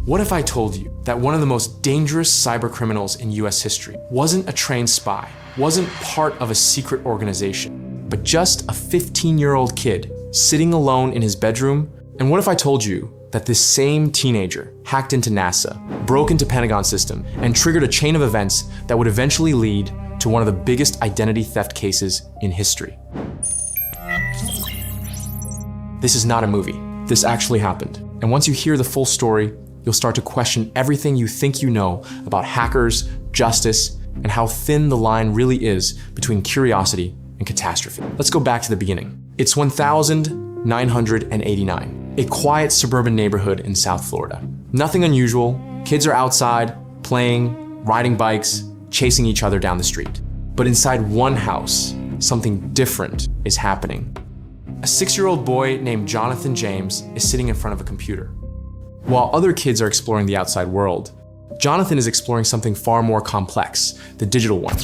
What if I told you that one of the most dangerous cybercriminals in US history wasn't a trained spy, wasn't part of a secret organization, but just a 15-year-old kid sitting alone in his bedroom? And what if I told you that this same teenager hacked into NASA, broke into Pentagon system, and triggered a chain of events that would eventually lead to one of the biggest identity theft cases in history? This is not a movie. This actually happened. And once you hear the full story, you'll start to question everything you think you know about hackers, justice, and how thin the line really is between curiosity and catastrophe. Let's go back to the beginning. It's 1989, a quiet suburban neighborhood in South Florida. Nothing unusual. Kids are outside, playing, riding bikes, chasing each other down the street. But inside one house, something different is happening. A 6-year-old boy named Jonathan James is sitting in front of a computer. While other kids are exploring the outside world, Jonathan is exploring something far more complex, the digital one.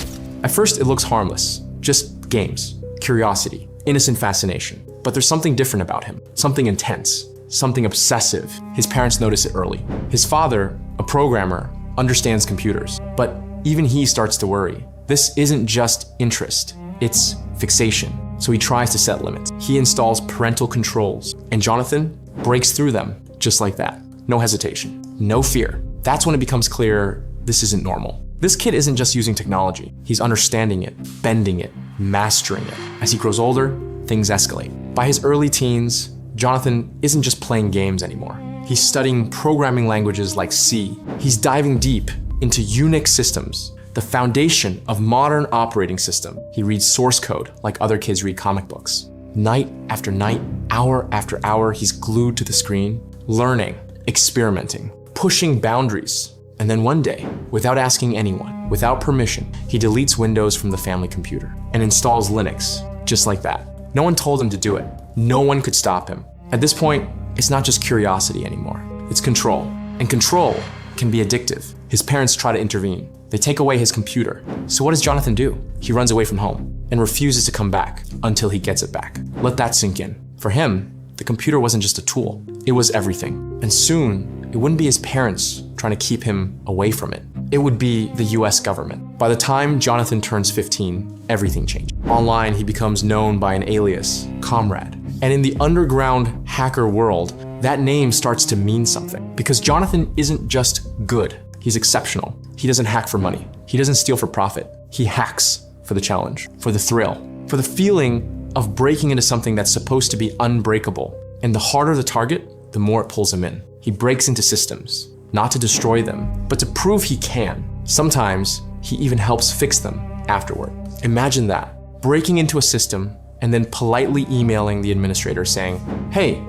At first, it looks harmless, just games, curiosity, innocent fascination. But there's something different about him, something intense, something obsessive. His parents notice it early. His father, a programmer, understands computers, but even he starts to worry. This isn't just interest, it's fixation. So he tries to set limits. He installs parental controls, and Jonathan breaks through them just like that. No hesitation, no fear. That's when it becomes clear this isn't normal. This kid isn't just using technology. He's understanding it, bending it, mastering it. As he grows older, things escalate. By his early teens, Jonathan isn't just playing games anymore. He's studying programming languages like C. He's diving deep into Unix systems, the foundation of modern operating system. He reads source code like other kids read comic books. Night after night, hour after hour, he's glued to the screen, learning, experimenting, pushing boundaries. And then one day, without asking anyone, without permission, he deletes Windows from the family computer and installs Linux, just like that. No one told him to do it. No one could stop him. At this point, it's not just curiosity anymore. It's control. And control can be addictive. His parents try to intervene. They take away his computer. So what does Jonathan do? He runs away from home and refuses to come back until he gets it back. Let that sink in. For him, the computer wasn't just a tool. It was everything. And soon, it wouldn't be his parents trying to keep him away from it. It would be the US government. By the time Jonathan turns 15, everything changed. Online, he becomes known by an alias, Comrade. And in the underground hacker world, that name starts to mean something. Because Jonathan isn't just good, he's exceptional. He doesn't hack for money. He doesn't steal for profit. He hacks for the challenge, for the thrill, for the feeling of breaking into something that's supposed to be unbreakable. And the harder the target, the more it pulls him in. He breaks into systems, not to destroy them, but to prove he can. Sometimes he even helps fix them afterward. Imagine that, breaking into a system and then politely emailing the administrator saying, "Hey,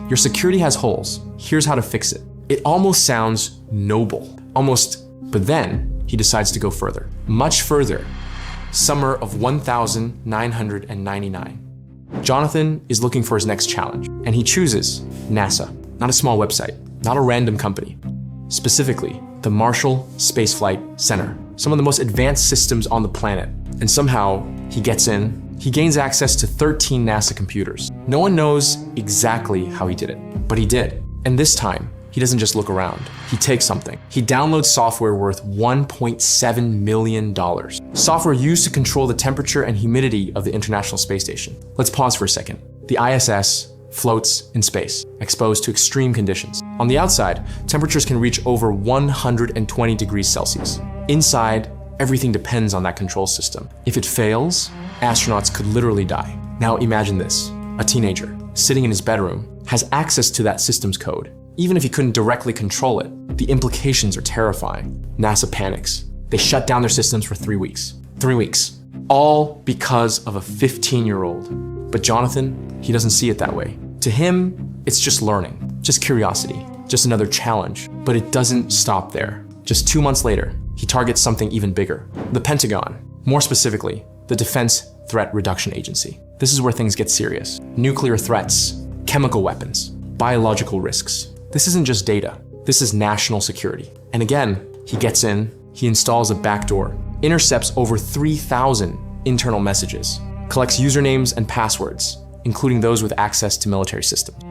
your security has holes. Here's how to fix it." It almost sounds noble, but then he decides to go further, much further. Summer of 1999. Jonathan is looking for his next challenge, and he chooses NASA, not a small website, not a random company. Specifically, the Marshall Space Flight Center, some of the most advanced systems on the planet. And somehow, he gets in, he gains access to 13 NASA computers. No one knows exactly how he did it, but he did. And this time, he doesn't just look around, he takes something. He downloads software worth $1.7 million. Software used to control the temperature and humidity of the International Space Station. Let's pause for a second. The ISS floats in space, exposed to extreme conditions. On the outside, temperatures can reach over 120 degrees Celsius. Inside, everything depends on that control system. If it fails, astronauts could literally die. Now imagine this, a teenager sitting in his bedroom has access to that system's code. Even if he couldn't directly control it, the implications are terrifying. NASA panics. They shut down their systems for 3 weeks. 3 weeks. All because of a 15-year-old. But Jonathan, he doesn't see it that way. To him, it's just learning, just curiosity, just another challenge. But it doesn't stop there. Just 2 months later, he targets something even bigger. The Pentagon, more specifically, the Defense Threat Reduction Agency. This is where things get serious. Nuclear threats, chemical weapons, biological risks. This isn't just data, this is national security. And again, he gets in, he installs a backdoor, intercepts over 3,000 internal messages, collects usernames and passwords, including those with access to military systems.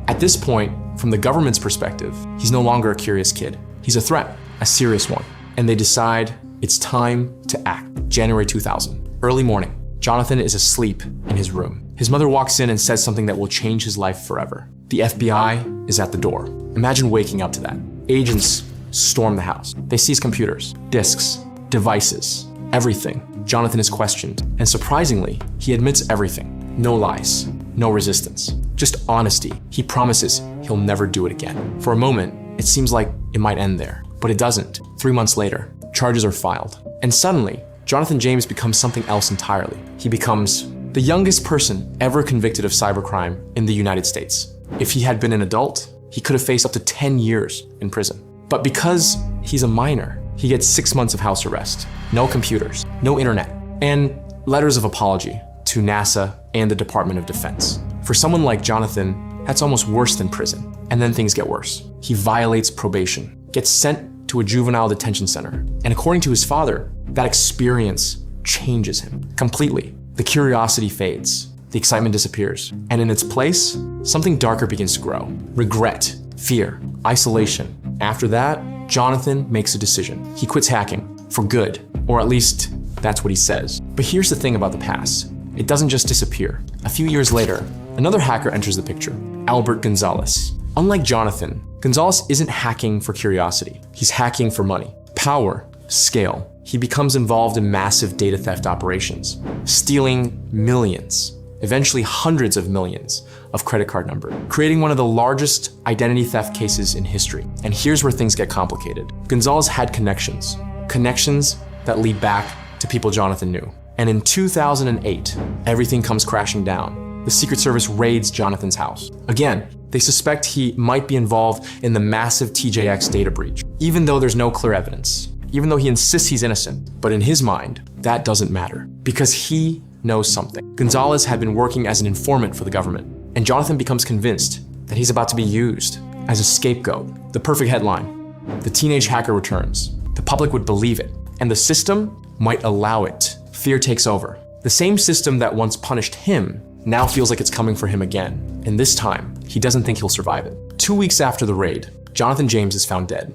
At this point, from the government's perspective, he's no longer a curious kid. He's a threat, a serious one. And they decide it's time to act. January 2000, early morning. Jonathan is asleep in his room. His mother walks in and says something that will change his life forever. The FBI is at the door. Imagine waking up to that. Agents storm the house. They seize computers, disks, devices, everything. Jonathan is questioned, and surprisingly, he admits everything. No lies, no resistance, just honesty. He promises he'll never do it again. For a moment, it seems like it might end there, but it doesn't. 3 months later, charges are filed. And suddenly, Jonathan James becomes something else entirely. He becomes the youngest person ever convicted of cybercrime in the United States. If he had been an adult, he could have faced up to 10 years in prison. But because he's a minor, he gets 6 months of house arrest, no computers, no internet, and letters of apology to NASA and the Department of Defense. For someone like Jonathan, that's almost worse than prison. And then things get worse. He violates probation, gets sent to a juvenile detention center. And according to his father, that experience changes him completely. The curiosity fades, the excitement disappears, and in its place, something darker begins to grow. Regret, fear, isolation. After that, Jonathan makes a decision. He quits hacking for good, or at least that's what he says. But here's the thing about the past. It doesn't just disappear. A few years later, another hacker enters the picture, Albert Gonzalez. Unlike Jonathan, Gonzalez isn't hacking for curiosity. He's hacking for money, power, scale. He becomes involved in massive data theft operations, stealing millions, eventually hundreds of millions of credit card numbers, creating one of the largest identity theft cases in history. And here's where things get complicated. Gonzalez had connections that lead back to people Jonathan knew. And in 2008, everything comes crashing down. The Secret Service raids Jonathan's house. Again, they suspect he might be involved in the massive TJX data breach, even though there's no clear evidence, even though he insists he's innocent. But in his mind, that doesn't matter because he knows something. Gonzalez had been working as an informant for the government, and Jonathan becomes convinced that he's about to be used as a scapegoat. The perfect headline: the teenage hacker returns. The public would believe it, and the system might allow it. Fear takes over. The same system that once punished him now feels like it's coming for him again. And this time, he doesn't think he'll survive it. 2 weeks after the raid, Jonathan James is found dead.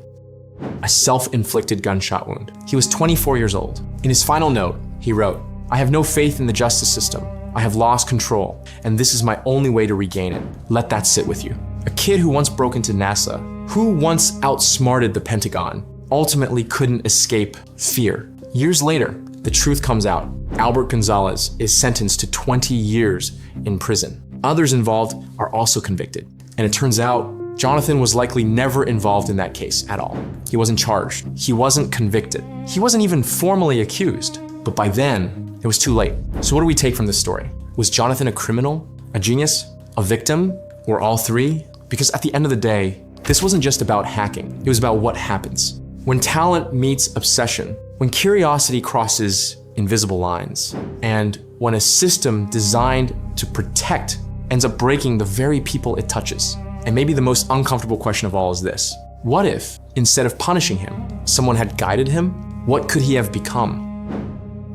A self-inflicted gunshot wound. He was 24 years old. In his final note, he wrote, "I have no faith in the justice system. I have lost control, and this is my only way to regain it. Let that sit with you." A kid who once broke into NASA, who once outsmarted the Pentagon, ultimately couldn't escape fear. Years later, the truth comes out. Albert Gonzalez is sentenced to 20 years in prison. Others involved are also convicted. And it turns out Jonathan was likely never involved in that case at all. He wasn't charged. He wasn't convicted. He wasn't even formally accused. But by then, it was too late. So what do we take from this story? Was Jonathan a criminal, a genius, a victim, or all three? Because at the end of the day, this wasn't just about hacking. It was about what happens. When talent meets obsession, when curiosity crosses invisible lines, and when a system designed to protect ends up breaking the very people it touches. And maybe the most uncomfortable question of all is this: what if, instead of punishing him, someone had guided him? What could he have become?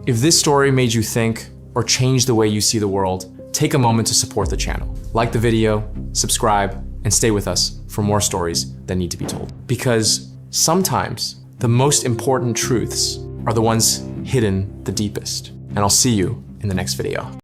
If this story made you think or change the way you see the world, take a moment to support the channel. Like the video, subscribe, and stay with us for more stories that need to be told. Because sometimes the most important truths are the ones hidden the deepest. And I'll see you in the next video.